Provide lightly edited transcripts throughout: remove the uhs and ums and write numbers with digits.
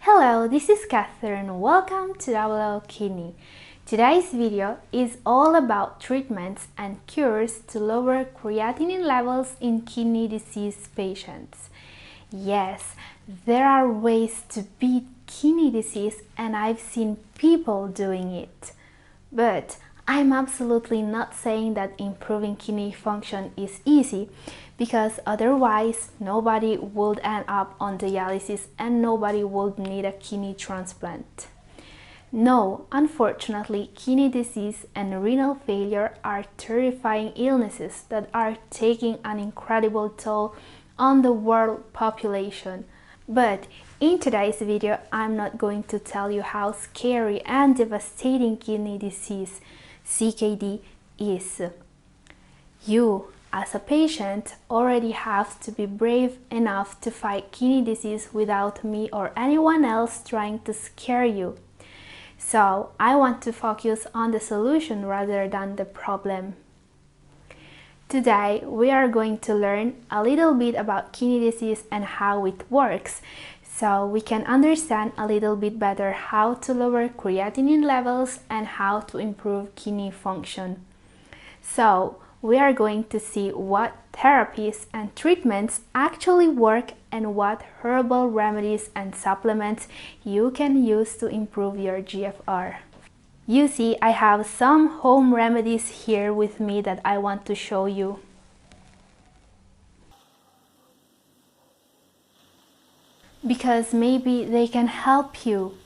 Hello, this is Catherine. Welcome to Double Kidney. Today's video is all about treatments and cures to lower creatinine levels in kidney disease patients. Yes, there are ways to beat kidney disease and I've seen people doing it. But I'm absolutely not saying that improving kidney function is easy, because otherwise nobody would end up on dialysis and nobody would need a kidney transplant. No, unfortunately, kidney disease and renal failure are terrifying illnesses that are taking an incredible toll on the world population. But in today's video, I'm not going to tell you how scary and devastating kidney disease, CKD, is. You, as a patient, already have to be brave enough to fight kidney disease without me or anyone else trying to scare you. So I want to focus on the solution rather than the problem. Today we are going to learn a little bit about kidney disease and how it works, so we can understand a little bit better how to lower creatinine levels and how to improve kidney function. So we are going to see what therapies and treatments actually work and what herbal remedies and supplements you can use to improve your GFR. You see, I have some home remedies here with me that I want to show you. Because maybe they can help you.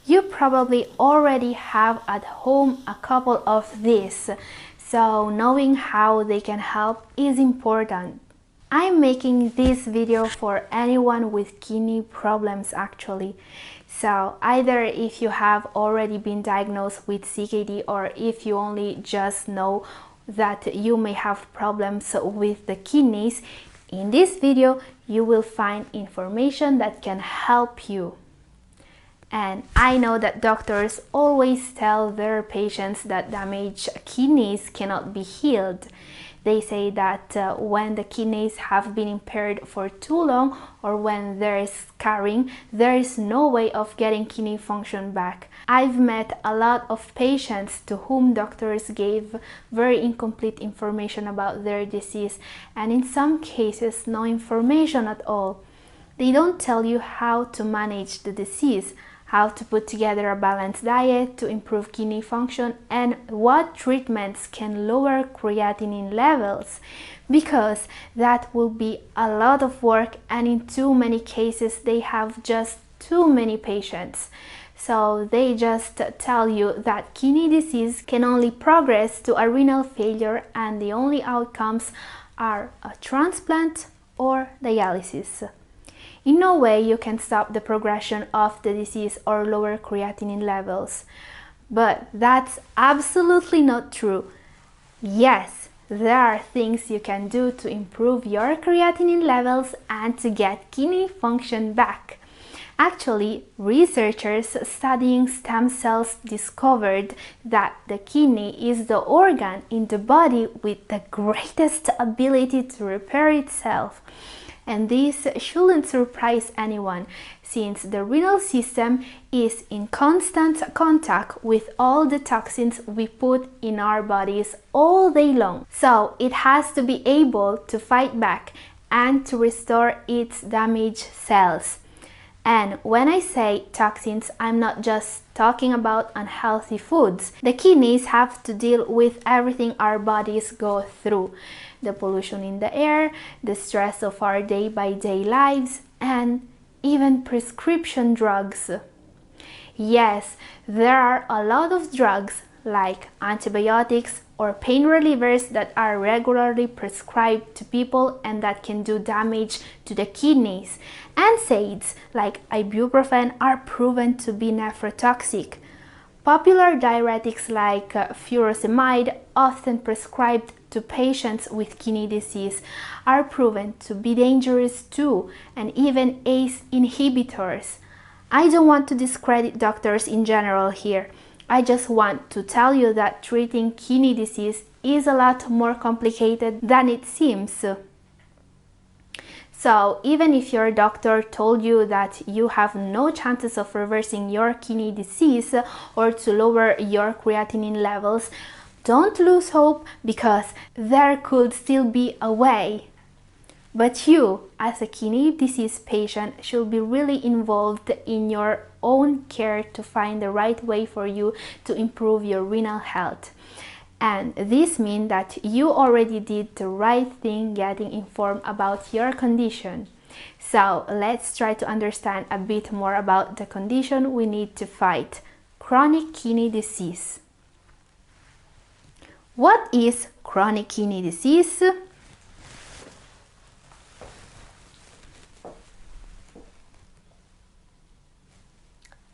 You probably already have at home a couple of these, so knowing how they can help is important. I'm making this video for anyone with kidney problems actually. So either if you have already been diagnosed with CKD or if you only just know that you may have problems with the kidneys, in this video you will find information that can help you. And I know that doctors always tell their patients that damaged kidneys cannot be healed. They say that when the kidneys have been impaired for too long or when there is scarring, there is no way of getting kidney function back. I've met a lot of patients to whom doctors gave very incomplete information about their disease, and in some cases no information at all. They don't tell you how to manage the disease, how to put together a balanced diet to improve kidney function, and what treatments can lower creatinine levels, because that will be a lot of work and in too many cases they have just too many patients. So they just tell you that kidney disease can only progress to a renal failure and the only outcomes are a transplant or dialysis. In no way you can stop the progression of the disease or lower creatinine levels. But that's absolutely not true. Yes, there are things you can do to improve your creatinine levels and to get kidney function back. Actually, researchers studying stem cells discovered that the kidney is the organ in the body with the greatest ability to repair itself. And this shouldn't surprise anyone, since the renal system is in constant contact with all the toxins we put in our bodies all day long. So it has to be able to fight back and to restore its damaged cells. And when I say toxins, I'm not just talking about unhealthy foods. The kidneys have to deal with everything our bodies go through. The pollution in the air, the stress of our day-by-day lives, and even prescription drugs. Yes, there are a lot of drugs like antibiotics or pain relievers that are regularly prescribed to people and that can do damage to the kidneys. NSAIDs like ibuprofen are proven to be nephrotoxic. Popular diuretics like furosemide, often prescribed to patients with kidney disease, are proven to be dangerous too, and even ACE inhibitors. I don't want to discredit doctors in general here. I just want to tell you that treating kidney disease is a lot more complicated than it seems. So even if your doctor told you that you have no chances of reversing your kidney disease or to lower your creatinine levels, don't lose hope, because there could still be a way. But you, as a kidney disease patient, should be really involved in your own care to find the right way for you to improve your renal health. And this means that you already did the right thing getting informed about your condition. So let's try to understand a bit more about the condition we need to fight: chronic kidney disease. What is chronic kidney disease?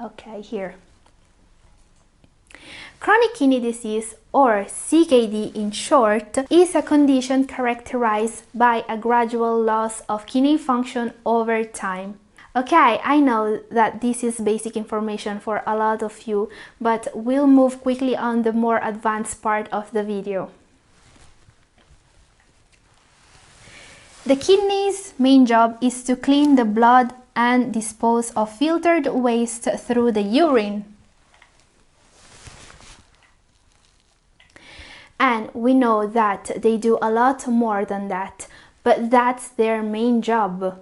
Okay, here. Chronic kidney disease, or CKD in short, is a condition characterized by a gradual loss of kidney function over time. Okay, I know that this is basic information for a lot of you, but we'll move quickly on the more advanced part of the video. The kidney's main job is to clean the blood and dispose of filtered waste through the urine. And we know that they do a lot more than that, but that's their main job.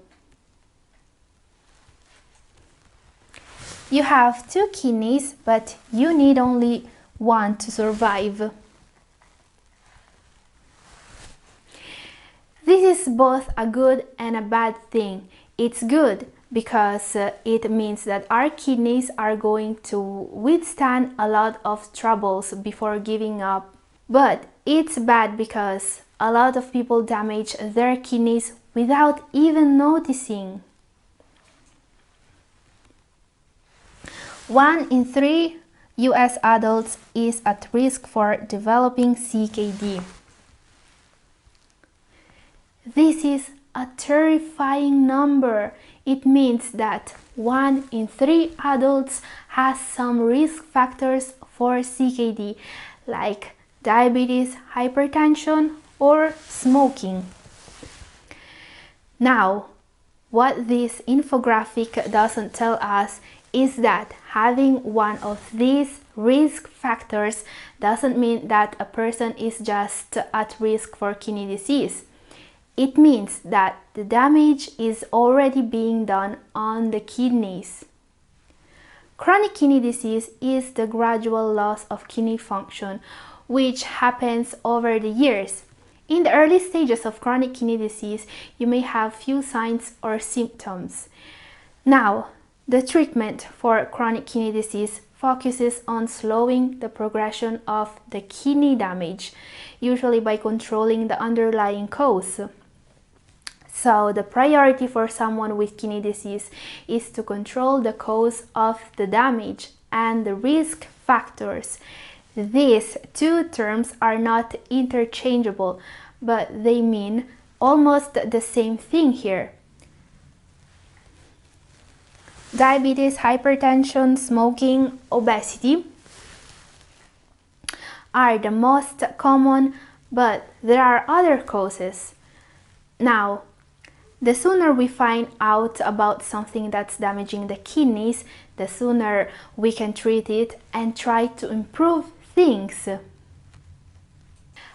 You have 2 kidneys, but you need only one to survive. This is both a good and a bad thing. It's good because it means that our kidneys are going to withstand a lot of troubles before giving up. But it's bad because a lot of people damage their kidneys without even noticing. 1 in 3 US adults is at risk for developing CKD. This is a terrifying number. It means that 1 in 3 adults has some risk factors for CKD, like diabetes, hypertension, or smoking. Now, what this infographic doesn't tell us is that having one of these risk factors doesn't mean that a person is just at risk for kidney disease. It means that the damage is already being done on the kidneys. Chronic kidney disease is the gradual loss of kidney function, which happens over the years. In the early stages of chronic kidney disease, you may have few signs or symptoms. Now, the treatment for chronic kidney disease focuses on slowing the progression of the kidney damage, usually by controlling the underlying cause. So the priority for someone with kidney disease is to control the cause of the damage and the risk factors. These 2 terms are not interchangeable, but they mean almost the same thing here. Diabetes, hypertension, smoking, obesity are the most common, but there are other causes. Now, the sooner we find out about something that's damaging the kidneys, the sooner we can treat it and try to improve things.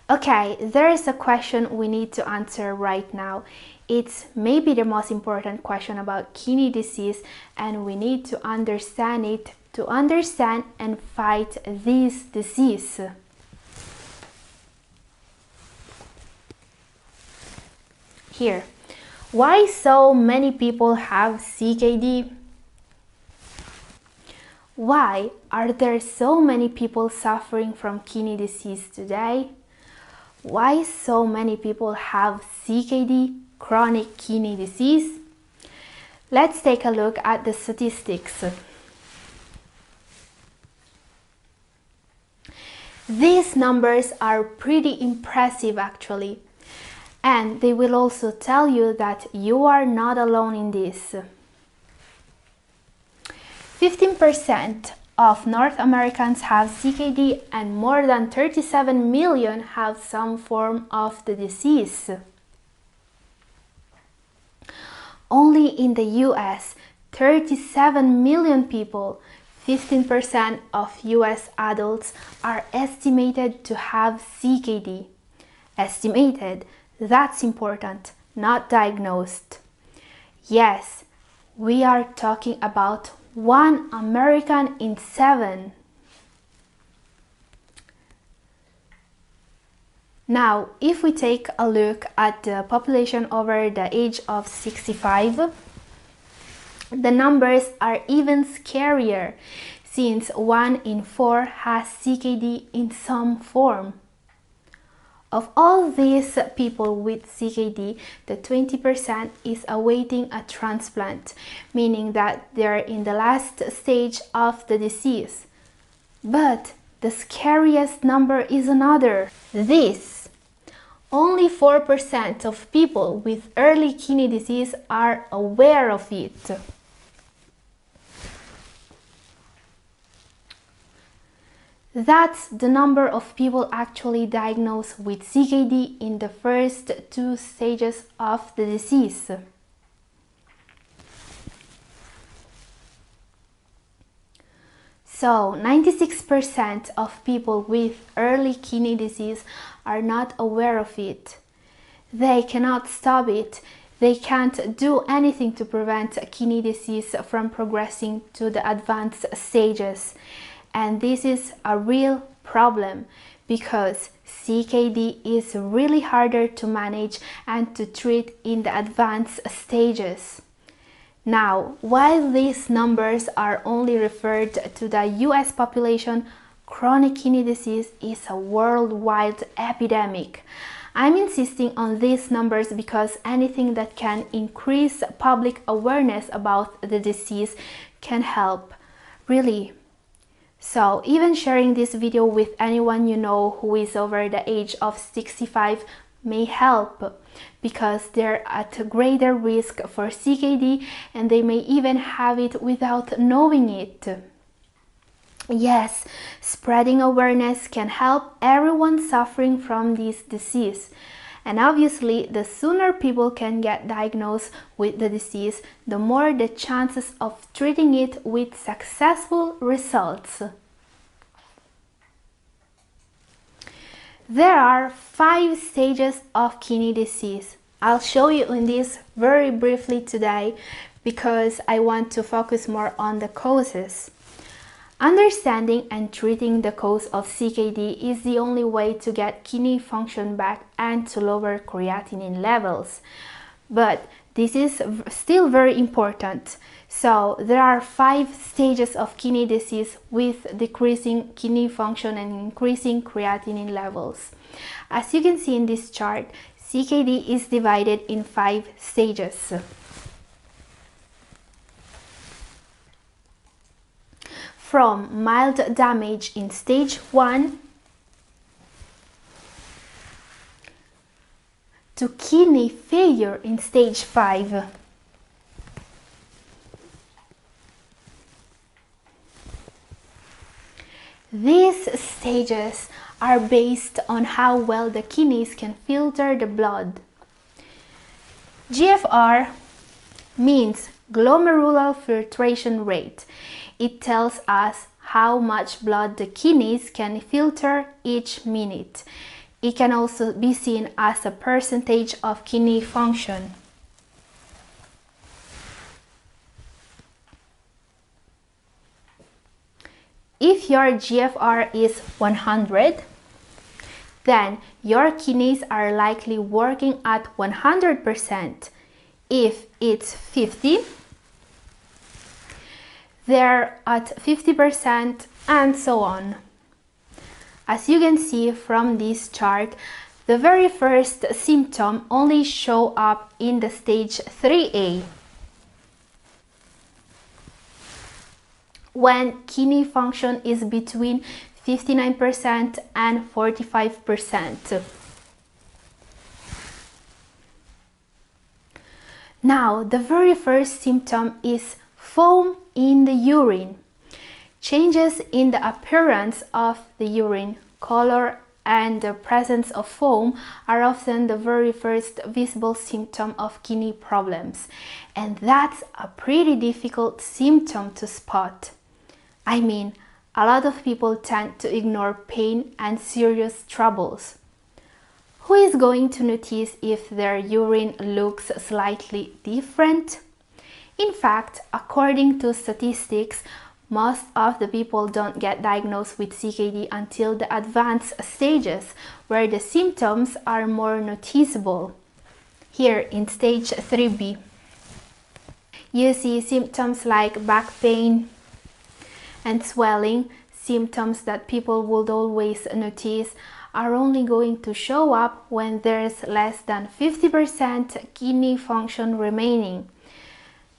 Okay, there is a question we need to answer right now. It's maybe the most important question about kidney disease, and we need to understand it to understand and fight this disease. Here, why so many people have CKD? Why are there so many people suffering from kidney disease today? Why so many people have CKD, chronic kidney disease? Let's take a look at the statistics. These numbers are pretty impressive actually, and they will also tell you that you are not alone in this. 15% of North Americans have CKD, and more than 37 million have some form of the disease. Only in the US, 37 million people, 15% of US adults, are estimated to have CKD. Estimated, that's important, not diagnosed. Yes, we are talking about 1 American in 7. Now, if we take a look at the population over the age of 65, the numbers are even scarier, since 1 in 4 has CKD in some form. Of all these people with CKD, the 20% is awaiting a transplant, meaning that they're in the last stage of the disease. But the scariest number is another. This. Only 4% of people with early kidney disease are aware of it. That's the number of people actually diagnosed with CKD in the first 2 stages of the disease. So, 96% of people with early kidney disease are not aware of it. They cannot stop it. They can't do anything to prevent kidney disease from progressing to the advanced stages. And this is a real problem because CKD is really harder to manage and to treat in the advanced stages. Now, while these numbers are only referred to the US population, chronic kidney disease is a worldwide epidemic. I'm insisting on these numbers because anything that can increase public awareness about the disease can help, really. So even sharing this video with anyone you know who is over the age of 65 may help, because they're at greater risk for CKD and they may even have it without knowing it. Yes, spreading awareness can help everyone suffering from this disease. And obviously, the sooner people can get diagnosed with the disease, the more the chances of treating it with successful results. There are 5 stages of kidney disease. I'll show you in this very briefly today because I want to focus more on the causes. Understanding and treating the cause of CKD is the only way to get kidney function back and to lower creatinine levels. But this is still very important. So there are 5 stages of kidney disease with decreasing kidney function and increasing creatinine levels. As you can see in this chart, CKD is divided in 5 stages. From mild damage in stage 1 to kidney failure in stage 5. These stages are based on how well the kidneys can filter the blood. GFR means glomerular filtration rate. It tells us how much blood the kidneys can filter each minute. It can also be seen as a percentage of kidney function. If your GFR is 100, then your kidneys are likely working at 100%. If it's 50, they're at 50%, and so on. As you can see from this chart, the very first symptom only show up in the stage 3A, when kidney function is between 59% and 45%. Now, the very first symptom is foam in the urine. Changes in the appearance of the urine, color and the presence of foam are often the very first visible symptom of kidney problems, and that's a pretty difficult symptom to spot. I mean, a lot of people tend to ignore pain and serious troubles. Who is going to notice if their urine looks slightly different? In fact, according to statistics, most of the people don't get diagnosed with CKD until the advanced stages, where the symptoms are more noticeable. Here in stage 3B, you see symptoms like back pain and swelling. Symptoms that people would always notice are only going to show up when there's less than 50% kidney function remaining.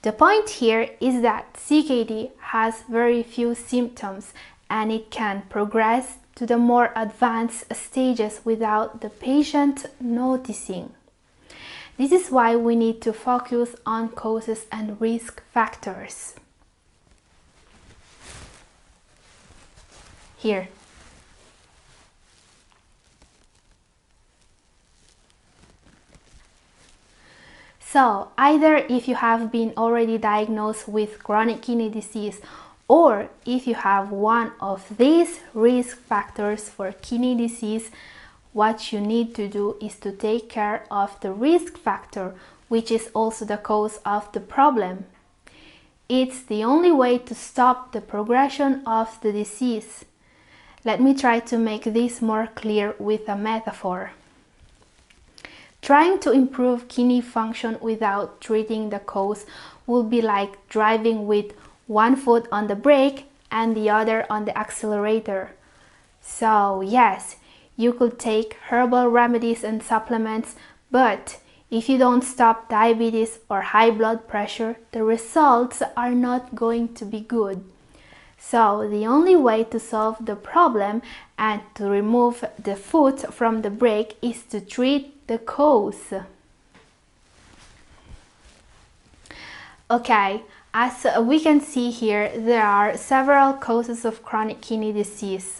The point here is that CKD has very few symptoms and it can progress to the more advanced stages without the patient noticing. This is why we need to focus on causes and risk factors. Here. So, either if you have been already diagnosed with chronic kidney disease or if you have one of these risk factors for kidney disease, what you need to do is to take care of the risk factor, which is also the cause of the problem. It's the only way to stop the progression of the disease. Let me try to make this more clear with a metaphor. Trying to improve kidney function without treating the cause will be like driving with one foot on the brake and the other on the accelerator. So yes, you could take herbal remedies and supplements, but if you don't stop diabetes or high blood pressure, the results are not going to be good. So the only way to solve the problem and to remove the foot from the brake is to treat the cause. Okay, as we can see here, there are several causes of chronic kidney disease.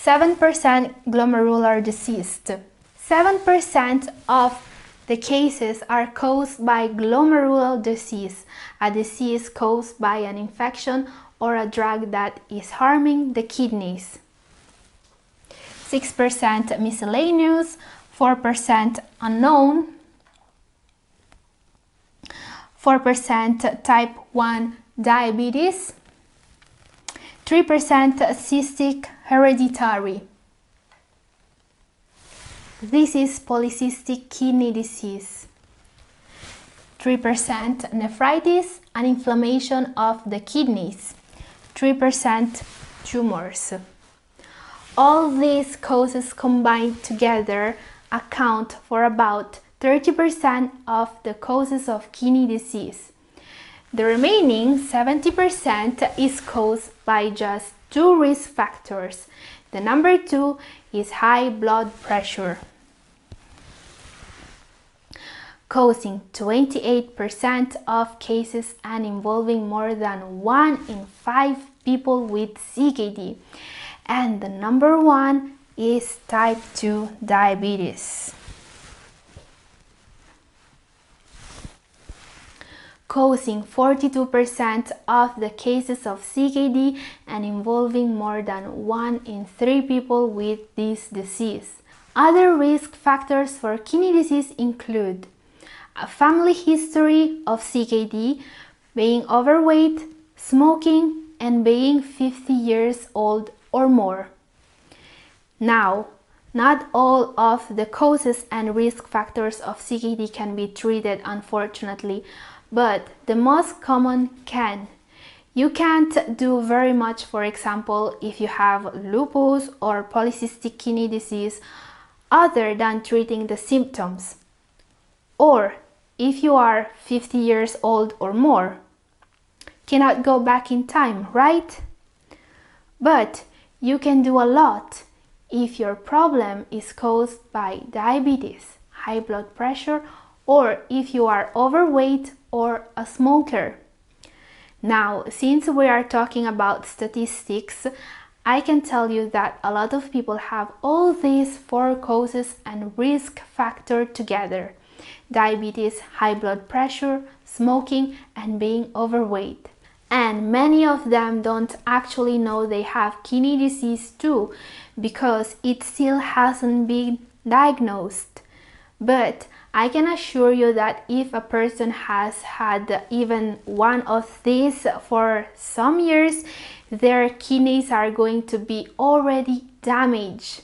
7% glomerular disease. 7% of the cases are caused by glomerular disease, a disease caused by an infection or a drug that is harming the kidneys. 6% miscellaneous, 4% unknown, 4% type 1 diabetes, 3% cystic hereditary. This is polycystic kidney disease. 3% nephritis and inflammation of the kidneys. 3% tumors. All these causes combined together account for about 30% of the causes of kidney disease. The remaining 70% is caused by just two risk factors. The number 2 is high blood pressure, causing 28% of cases and involving more than 1 in 5 people with CKD. And the number 1 is type 2 diabetes, causing 42% of the cases of CKD and involving more than 1 in 3 people with this disease. Other risk factors for kidney disease include a family history of CKD, being overweight, smoking, and being 50 years old or more. Now, not all of the causes and risk factors of CKD can be treated, unfortunately, but the most common can. You can't do very much, for example, if you have lupus or polycystic kidney disease, other than treating the symptoms. Or if you are 50 years old or more, cannot go back in time, right? But you can do a lot if your problem is caused by diabetes, high blood pressure, or if you are overweight or a smoker. Now, since we are talking about statistics, I can tell you that a lot of people have all these four causes and risk factor together: diabetes, high blood pressure, smoking, and being overweight. And many of them don't actually know they have kidney disease too, because it still hasn't been diagnosed. But I can assure you that if a person has had even one of these for some years, their kidneys are going to be already damaged.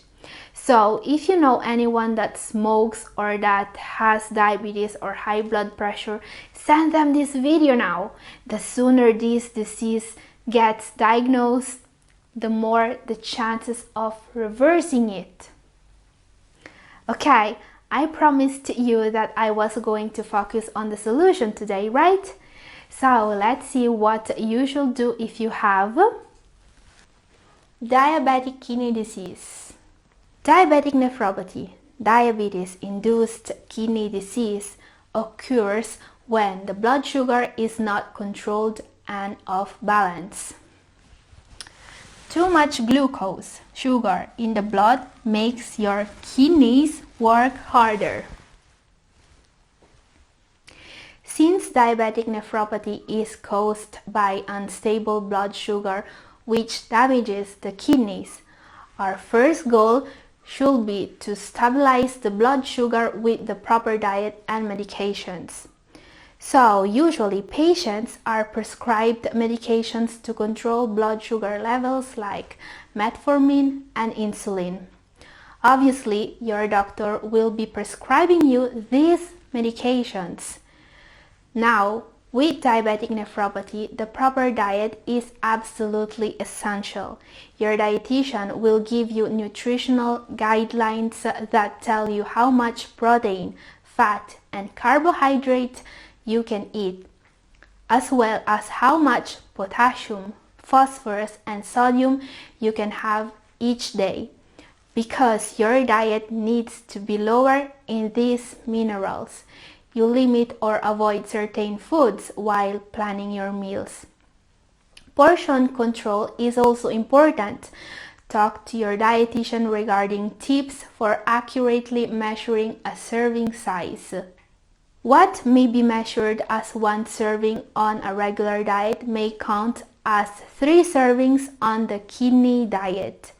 So if you know anyone that smokes or that has diabetes or high blood pressure, send them this video now. The sooner this disease gets diagnosed, the more the chances of reversing it. Okay, I promised you that I was going to focus on the solution today, right? So let's see what you should do if you have diabetic kidney disease. Diabetic nephropathy, diabetes-induced kidney disease, occurs when the blood sugar is not controlled and off balance. Too much glucose, sugar in the blood, makes your kidneys work harder. Since diabetic nephropathy is caused by unstable blood sugar, which damages the kidneys, our first goal should be to stabilize the blood sugar with the proper diet and medications. So usually patients are prescribed medications to control blood sugar levels like metformin and insulin. Obviously, your doctor will be prescribing you these medications. Now, with diabetic nephropathy, the proper diet is absolutely essential. Your dietitian will give you nutritional guidelines that tell you how much protein, fat, and carbohydrate you can eat, as well as how much potassium, phosphorus, and sodium you can have each day, because your diet needs to be lower in these minerals. You limit or avoid certain foods while planning your meals. Portion control is also important. Talk to your dietitian regarding tips for accurately measuring a serving size. What may be measured as one serving on a regular diet may count as 3 servings on the kidney diet.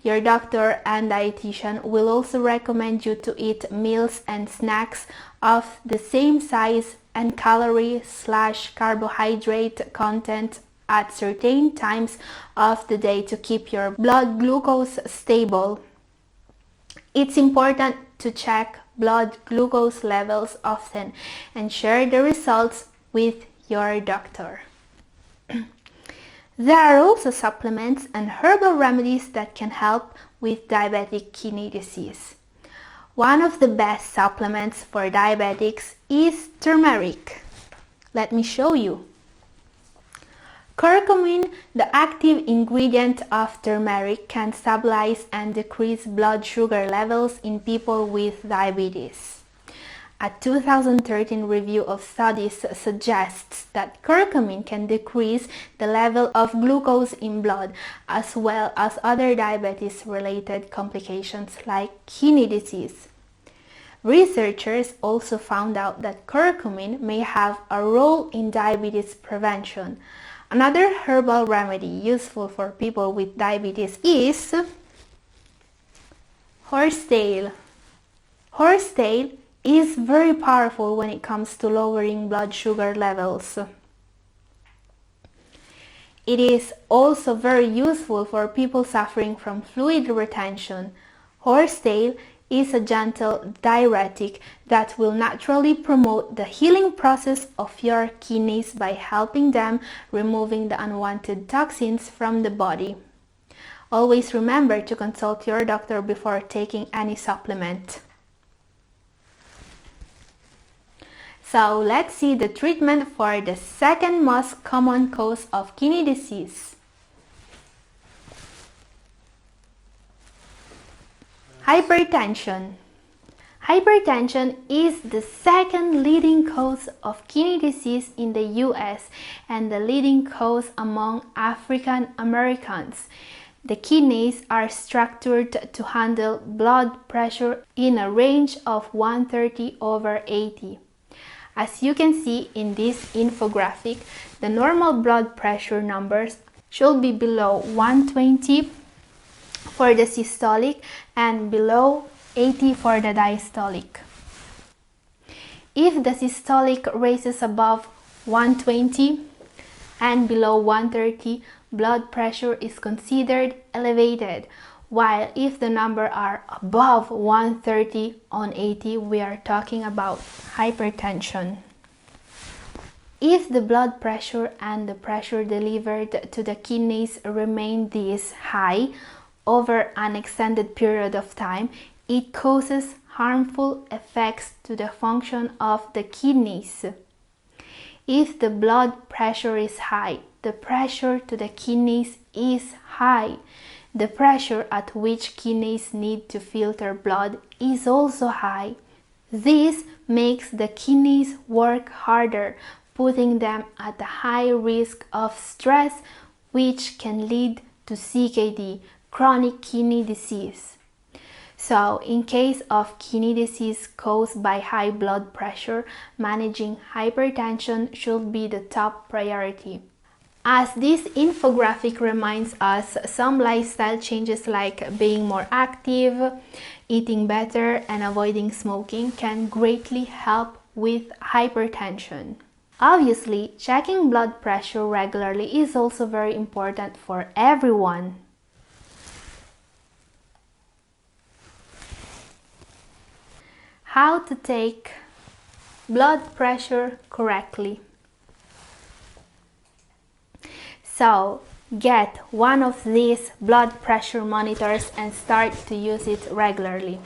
Your doctor and dietitian will also recommend you to eat meals and snacks of the same size and calorie/carbohydrate content at certain times of the day to keep your blood glucose stable. It's important to check blood glucose levels often and share the results with your doctor. There are also supplements and herbal remedies that can help with diabetic kidney disease. One of the best supplements for diabetics is turmeric. Let me show you. Curcumin, the active ingredient of turmeric, can stabilize and decrease blood sugar levels in people with diabetes. A 2013 review of studies suggests that curcumin can decrease the level of glucose in blood, as well as other diabetes-related complications like kidney disease. Researchers also found out that curcumin may have a role in diabetes prevention. Another herbal remedy useful for people with diabetes is horsetail. Horsetail is very powerful when it comes to lowering blood sugar levels. It is also very useful for people suffering from fluid retention. Horsetail is a gentle diuretic that will naturally promote the healing process of your kidneys by helping them removing the unwanted toxins from the body. Always remember to consult your doctor before taking any supplement. So let's see the treatment for the second most common cause of kidney disease. Hypertension. Hypertension is the second leading cause of kidney disease in the US and the leading cause among African Americans. The kidneys are structured to handle blood pressure in a range of 130/80. As you can see in this infographic, the normal blood pressure numbers should be below 120 for the systolic and below 80 for the diastolic. If the systolic raises above 120 and below 130, blood pressure is considered elevated, while if the number are above 130/80, we are talking about hypertension. If the blood pressure and the pressure delivered to the kidneys remain this high over an extended period of time, it causes harmful effects to the function of the kidneys. If the blood pressure is high, the pressure to the kidneys is high. The pressure at which kidneys need to filter blood is also high. This makes the kidneys work harder, putting them at a high risk of stress, which can lead to CKD, chronic kidney disease. So, in case of kidney disease caused by high blood pressure, managing hypertension should be the top priority. As this infographic reminds us, some lifestyle changes like being more active, eating better, and avoiding smoking can greatly help with hypertension. Obviously, checking blood pressure regularly is also very important for everyone. How to take blood pressure correctly. So, get one of these blood pressure monitors and start to use it regularly.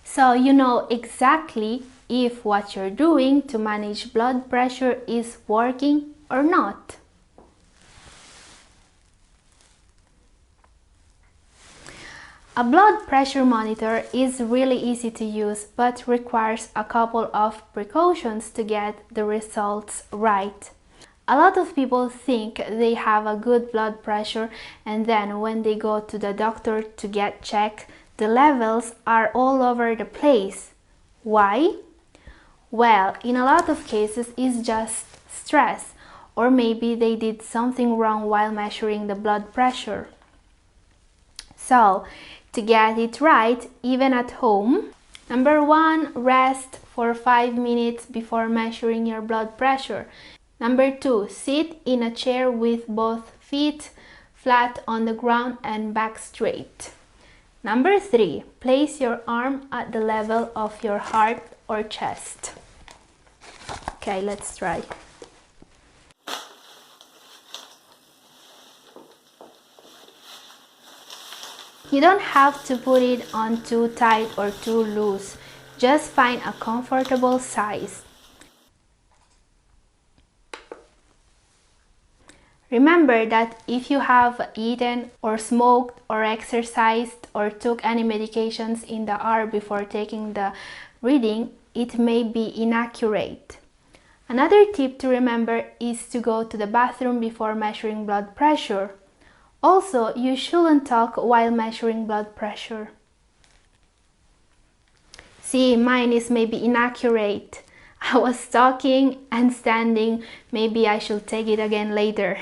So you know exactly if what you're doing to manage blood pressure is working or not. A blood pressure monitor is really easy to use but requires a couple of precautions to get the results right. A lot of people think they have a good blood pressure and then when they go to the doctor to get checked, the levels are all over the place. Why? Well, in a lot of cases it's just stress, or maybe they did something wrong while measuring the blood pressure. So, to get it right, even at home, number 1, rest for 5 minutes before measuring your blood pressure. Number 2, sit in a chair with both feet flat on the ground and back straight. Number 3, place your arm at the level of your heart or chest. Okay, let's try. You don't have to put it on too tight or too loose. Just find a comfortable size. Remember that if you have eaten or smoked or exercised or took any medications in the hour before taking the reading, it may be inaccurate. Another tip to remember is to go to the bathroom before measuring blood pressure. Also, you shouldn't talk while measuring blood pressure. See, mine is maybe inaccurate. I was talking and standing. Maybe I should take it again later.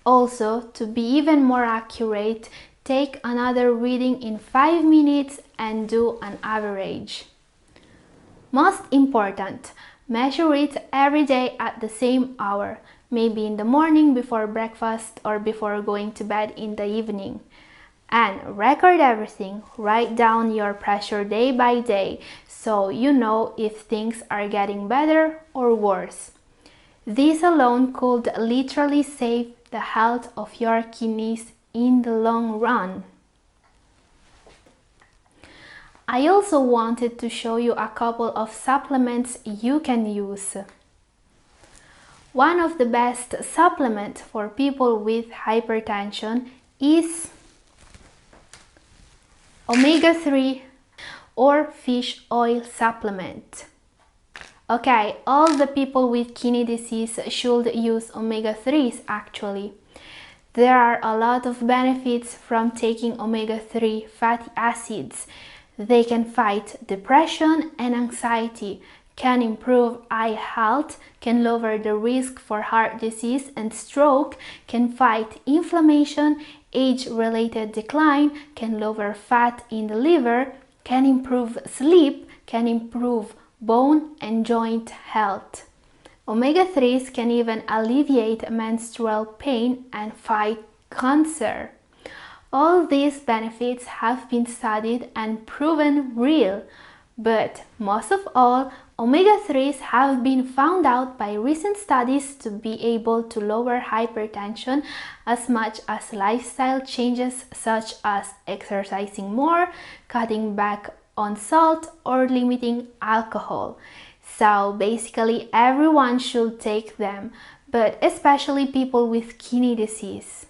Also, to be even more accurate, take another reading in 5 minutes and do an average. Most important, measure it every day at the same hour, maybe in the morning before breakfast or before going to bed in the evening. And record everything, write down your pressure day by day so you know if things are getting better or worse. This alone could literally save the health of your kidneys in the long run. I also wanted to show you a couple of supplements you can use. One of the best supplements for people with hypertension is omega-3. or fish oil supplement. Okay, all the people with kidney disease should use omega-3s actually. There are a lot of benefits from taking omega-3 fatty acids. They can fight depression and anxiety, can improve eye health, can lower the risk for heart disease and stroke, can fight inflammation, age-related decline, can lower fat in the liver, can improve sleep, can improve bone and joint health. Omega-3s can even alleviate menstrual pain and fight cancer. All these benefits have been studied and proven real, but most of all, omega-3s have been found out by recent studies to be able to lower hypertension as much as lifestyle changes such as exercising more, cutting back on salt, or limiting alcohol. So basically everyone should take them, but especially people with kidney disease.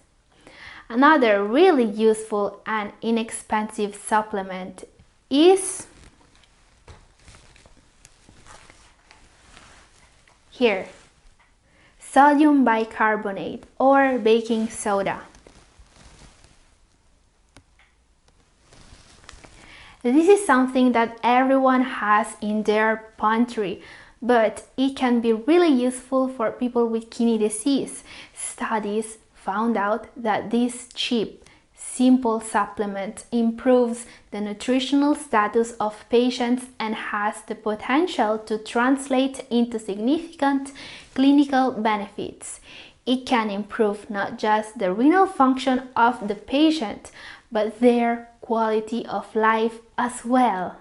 Another really useful and inexpensive supplement is here, sodium bicarbonate or baking soda. This is something that everyone has in their pantry, but it can be really useful for people with kidney disease. Studies found out that this cheap, simple supplement improves the nutritional status of patients and has the potential to translate into significant clinical benefits. It can improve not just the renal function of the patient, but their quality of life as well.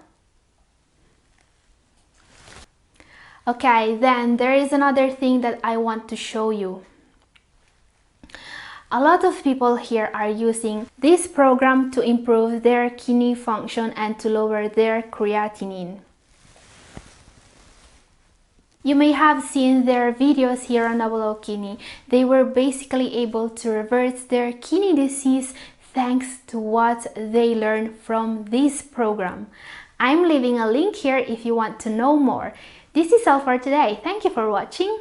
Okay, then there is another thing that I want to show you. A lot of people here are using this program to improve their kidney function and to lower their creatinine. You may have seen their videos here on Double O Kidney. They were basically able to reverse their kidney disease thanks to what they learned from this program. I'm leaving a link here if you want to know more. This is all for today. Thank you for watching.